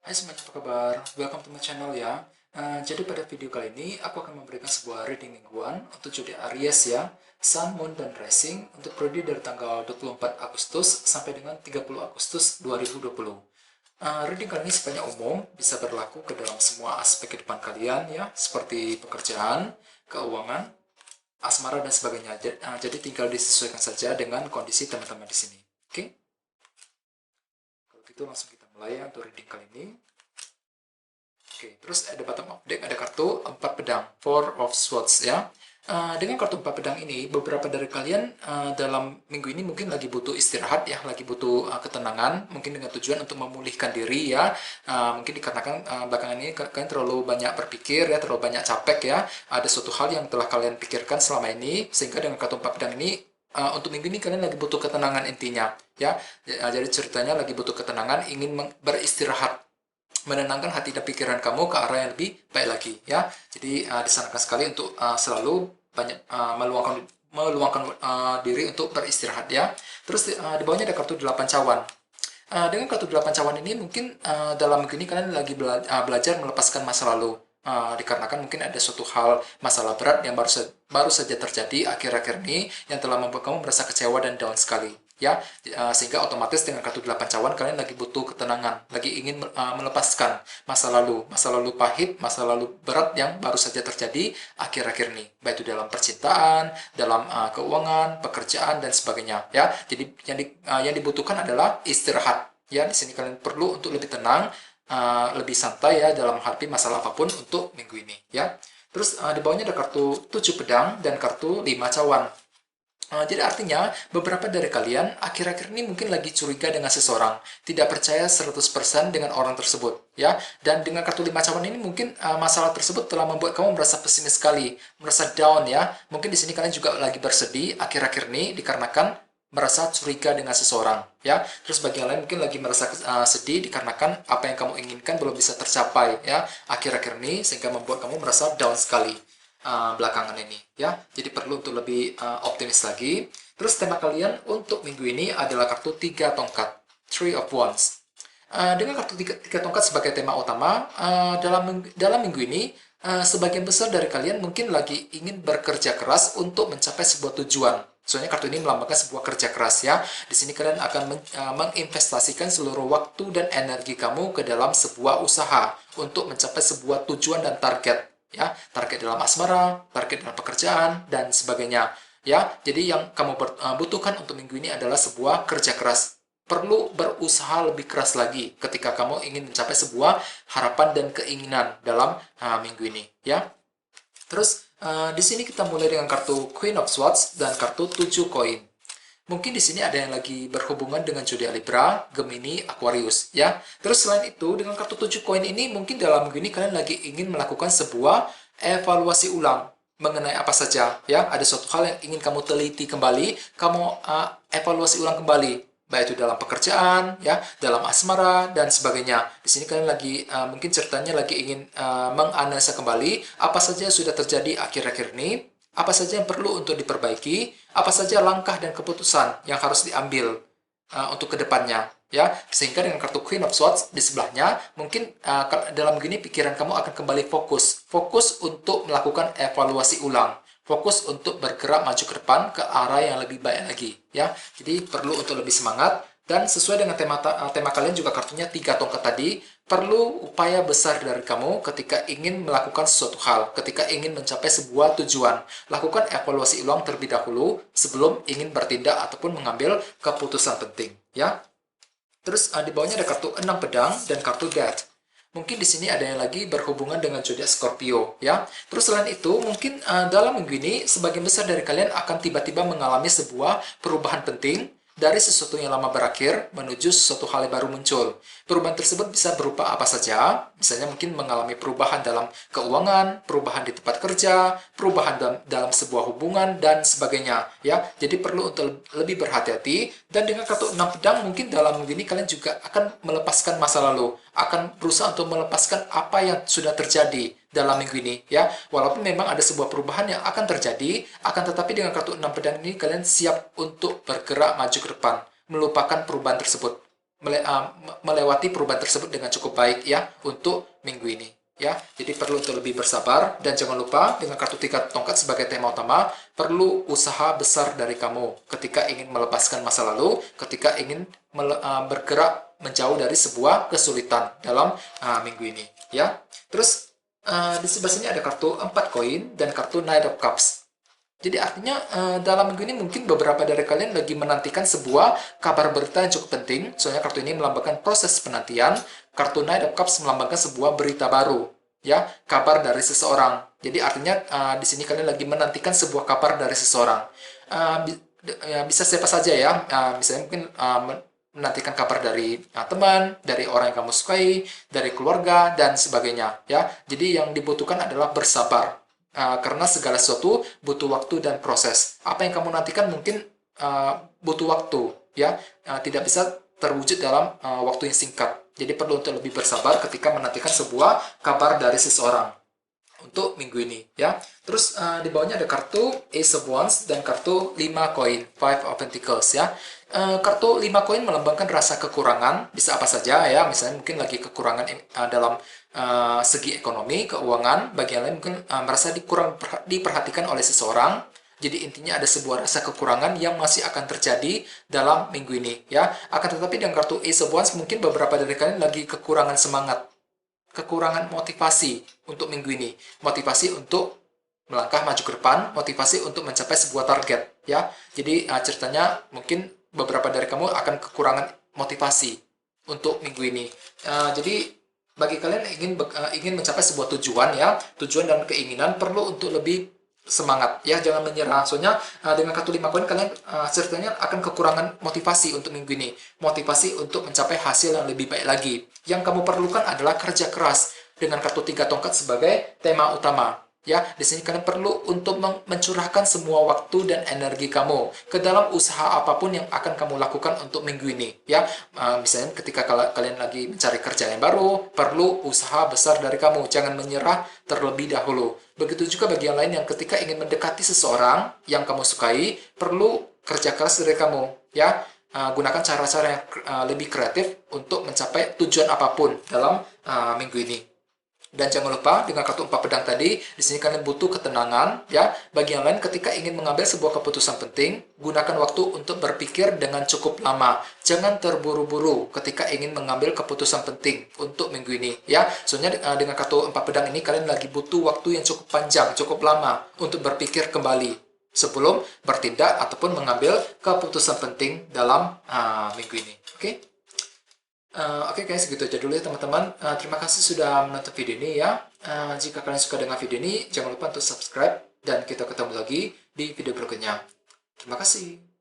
Hai semuanya, apa kabar? Welcome to my channel ya. Jadi pada video kali ini aku akan memberikan sebuah reading mingguan untuk zodiak Aries ya, Sun, Moon, dan Rising untuk periode dari tanggal 24 Agustus sampai dengan 30 Agustus 2020. Reading kali ini sifatnya umum, bisa berlaku ke dalam semua aspek kehidupan kalian ya, seperti pekerjaan, keuangan, asmara, dan sebagainya. Jadi tinggal disesuaikan saja dengan kondisi teman-teman di sini. Oke? Kalau gitu langsung kita mulai ya untuk reading kali ini. Oke, terus ada bottom of deck, ada kartu 4 pedang, Four of Swords ya. Dengan kartu 4 pedang ini, beberapa dari kalian dalam minggu ini mungkin lagi butuh istirahat ya, lagi butuh ketenangan, mungkin dengan tujuan untuk memulihkan diri ya. Mungkin dikarenakan belakangan ini kalian terlalu banyak berpikir ya, terlalu banyak capek ya. Ada suatu hal yang telah kalian pikirkan selama ini, sehingga dengan kartu 4 pedang ini, untuk minggu ini kalian lagi butuh ketenangan intinya ya. Jadi ceritanya lagi butuh ketenangan, ingin beristirahat, menenangkan hati dan pikiran kamu ke arah yang lebih baik lagi ya. Jadi disarankan sekali untuk selalu banyak meluangkan diri untuk beristirahat ya. Terus di bawahnya ada kartu 8 cawan. Dengan kartu 8 cawan ini mungkin dalam minggu ini kalian lagi belajar melepaskan masa lalu. Dikarenakan mungkin ada suatu hal masalah berat yang baru saja terjadi akhir-akhir ini yang telah membuat kamu merasa kecewa dan down sekali ya. Sehingga otomatis dengan kartu 8 cawan kalian lagi butuh ketenangan, lagi ingin melepaskan masa lalu pahit, masa lalu berat yang baru saja terjadi akhir-akhir ini, baik itu dalam percintaan, dalam keuangan, pekerjaan, dan sebagainya ya. Jadi yang dibutuhkan adalah istirahat ya. Di sini kalian perlu untuk lebih tenang, lebih santai ya dalam menghadapi masalah apapun untuk minggu ini ya. Terus di bawahnya ada kartu 7 pedang dan kartu 5 cawan. Jadi artinya, beberapa dari kalian akhir-akhir ini mungkin lagi curiga dengan seseorang, tidak percaya 100% dengan orang tersebut, ya. Dan dengan kartu 5 cawan ini mungkin masalah tersebut telah membuat kamu merasa pesimis sekali, merasa down ya. Mungkin di sini kalian juga lagi bersedih akhir-akhir ini dikarenakan merasa curiga dengan seseorang, ya. Terus bagi yang lain mungkin lagi merasa sedih dikarenakan apa yang kamu inginkan belum bisa tercapai, ya, akhir-akhir ini, sehingga membuat kamu merasa down sekali belakangan ini ya. Jadi perlu untuk lebih optimis lagi. Terus tema kalian untuk minggu ini adalah kartu 3 tongkat, Three of Wands. Dengan kartu tiga tongkat sebagai tema utama, dalam minggu ini sebagian besar dari kalian mungkin lagi ingin bekerja keras untuk mencapai sebuah tujuan. Soalnya kartu ini melambangkan sebuah kerja keras ya. Di sini kalian akan menginvestasikan seluruh waktu dan energi kamu ke dalam sebuah usaha untuk mencapai sebuah tujuan dan target ya, target dalam asmara, target dalam pekerjaan, dan sebagainya ya. Jadi yang kamu butuhkan untuk minggu ini adalah sebuah kerja keras. Perlu berusaha lebih keras lagi ketika kamu ingin mencapai sebuah harapan dan keinginan dalam minggu ini ya. Terus di sini kita mulai dengan kartu Queen of Swords dan kartu 7 koin. Mungkin di sini ada yang lagi berhubungan dengan zodiak Libra, Gemini, Aquarius, ya. Terus selain itu, dengan kartu 7 koin ini, mungkin dalam minggu ini kalian lagi ingin melakukan sebuah evaluasi ulang mengenai apa saja, ya. Ada suatu hal yang ingin kamu teliti kembali, kamu evaluasi ulang kembali, baik itu dalam pekerjaan, ya, dalam asmara, dan sebagainya. Di sini kalian lagi mungkin ceritanya lagi ingin menganalisa kembali apa saja yang sudah terjadi akhir-akhir ini, apa saja yang perlu untuk diperbaiki, apa saja langkah dan keputusan yang harus diambil untuk kedepannya, ya. Sehingga dengan kartu Queen of Swords di sebelahnya, mungkin dalam gini pikiran kamu akan kembali fokus untuk melakukan evaluasi ulang, fokus untuk bergerak maju ke depan ke arah yang lebih baik lagi, ya. Jadi perlu untuk lebih semangat. Dan sesuai dengan tema kalian juga kartunya 3 tongkat tadi, perlu upaya besar dari kamu ketika ingin melakukan sesuatu hal, ketika ingin mencapai sebuah tujuan. Lakukan evaluasi ulang terlebih dahulu sebelum ingin bertindak ataupun mengambil keputusan penting, ya. Terus di bawahnya ada kartu 6 pedang dan kartu Death. Mungkin di sini ada yang lagi berhubungan dengan zodiak Scorpio, ya. Terus selain itu, mungkin dalam minggu ini sebagian besar dari kalian akan tiba-tiba mengalami sebuah perubahan penting dari sesuatu yang lama berakhir menuju sesuatu hal yang baru muncul. Perubahan tersebut bisa berupa apa saja, misalnya mungkin mengalami perubahan dalam keuangan, perubahan di tempat kerja, perubahan dalam sebuah hubungan, dan sebagainya. Ya, jadi perlu untuk lebih berhati-hati. Dan dengan kartu 6 pedang, mungkin dalam minggu ini kalian juga akan melepaskan masa lalu, akan berusaha untuk melepaskan apa yang sudah terjadi dalam minggu ini ya. Walaupun memang ada sebuah perubahan yang akan terjadi, akan tetapi dengan kartu 6 pedang ini kalian siap untuk bergerak maju ke depan, melupakan perubahan tersebut. melewati perubahan tersebut dengan cukup baik ya untuk minggu ini. Ya, jadi perlu untuk lebih bersabar dan jangan lupa dengan kartu 3 tongkat sebagai tema utama, perlu usaha besar dari kamu ketika ingin melepaskan masa lalu, ketika ingin bergerak menjauh dari sebuah kesulitan dalam minggu ini, ya. Terus di sebelah sini ada kartu 4 koin dan kartu Knight of Cups. Jadi artinya dalam minggu ini mungkin beberapa dari kalian lagi menantikan sebuah kabar berita yang cukup penting. Soalnya kartu ini melambangkan proses penantian. Kartu Knight of Cups melambangkan sebuah berita baru, ya, kabar dari seseorang. Jadi artinya di sini kalian lagi menantikan sebuah kabar dari seseorang. Ya, bisa siapa saja ya. Misalnya mungkin menantikan kabar dari teman, dari orang yang kamu sukai, dari keluarga dan sebagainya. Ya, jadi yang dibutuhkan adalah bersabar. Karena segala sesuatu butuh waktu dan proses. Apa yang kamu nantikan mungkin butuh waktu, ya, tidak bisa terwujud dalam waktu yang singkat. Jadi perlu untuk lebih bersabar ketika menantikan sebuah kabar dari seseorang untuk minggu ini, ya. Terus di bawahnya ada kartu Ace of Wands dan kartu 5 koin, Five of Pentacles, ya. Kartu 5 koin melambangkan rasa kekurangan, bisa apa saja ya, misalnya mungkin lagi kekurangan dalam segi ekonomi, keuangan, bagi yang lain mungkin merasa diperhatikan oleh seseorang. Jadi intinya ada sebuah rasa kekurangan yang masih akan terjadi dalam minggu ini, ya. Akan tetapi dengan kartu Ace of Wands mungkin beberapa dari kalian lagi kekurangan semangat, kekurangan motivasi untuk minggu ini, motivasi untuk melangkah maju ke depan, motivasi untuk mencapai sebuah target, ya. Jadi ceritanya mungkin beberapa dari kamu akan kekurangan motivasi untuk minggu ini. Jadi bagi kalian yang ingin mencapai sebuah tujuan, ya, tujuan dan keinginan perlu untuk lebih semangat, ya, jangan menyerah. Soalnya dengan kartu 5 koin kalian ceritanya akan kekurangan motivasi untuk minggu ini, motivasi untuk mencapai hasil yang lebih baik lagi. Yang kamu perlukan adalah kerja keras dengan kartu 3 tongkat sebagai tema utama. Ya, di sini kalian perlu untuk mencurahkan semua waktu dan energi kamu ke dalam usaha apapun yang akan kamu lakukan untuk minggu ini. Ya, misalnya ketika kalian lagi mencari kerja yang baru, perlu usaha besar dari kamu. Jangan menyerah terlebih dahulu. Begitu juga bagi yang lain yang ketika ingin mendekati seseorang yang kamu sukai, perlu kerja keras dari kamu. Ya, gunakan cara-cara yang lebih kreatif untuk mencapai tujuan apapun dalam minggu ini. Dan jangan lupa dengan kartu 4 pedang tadi, di sini kalian butuh ketenangan, ya. Bagi yang lain ketika ingin mengambil sebuah keputusan penting, gunakan waktu untuk berpikir dengan cukup lama. Jangan terburu-buru ketika ingin mengambil keputusan penting untuk minggu ini, ya. Soalnya dengan kartu 4 pedang ini kalian lagi butuh waktu yang cukup panjang, cukup lama untuk berpikir kembali sebelum bertindak ataupun mengambil keputusan penting dalam minggu ini. Oke? Oke guys, segitu aja dulu ya teman-teman. Terima kasih sudah menonton video ini ya. Jika kalian suka dengan video ini, jangan lupa untuk subscribe dan kita ketemu lagi di video berikutnya. Terima kasih.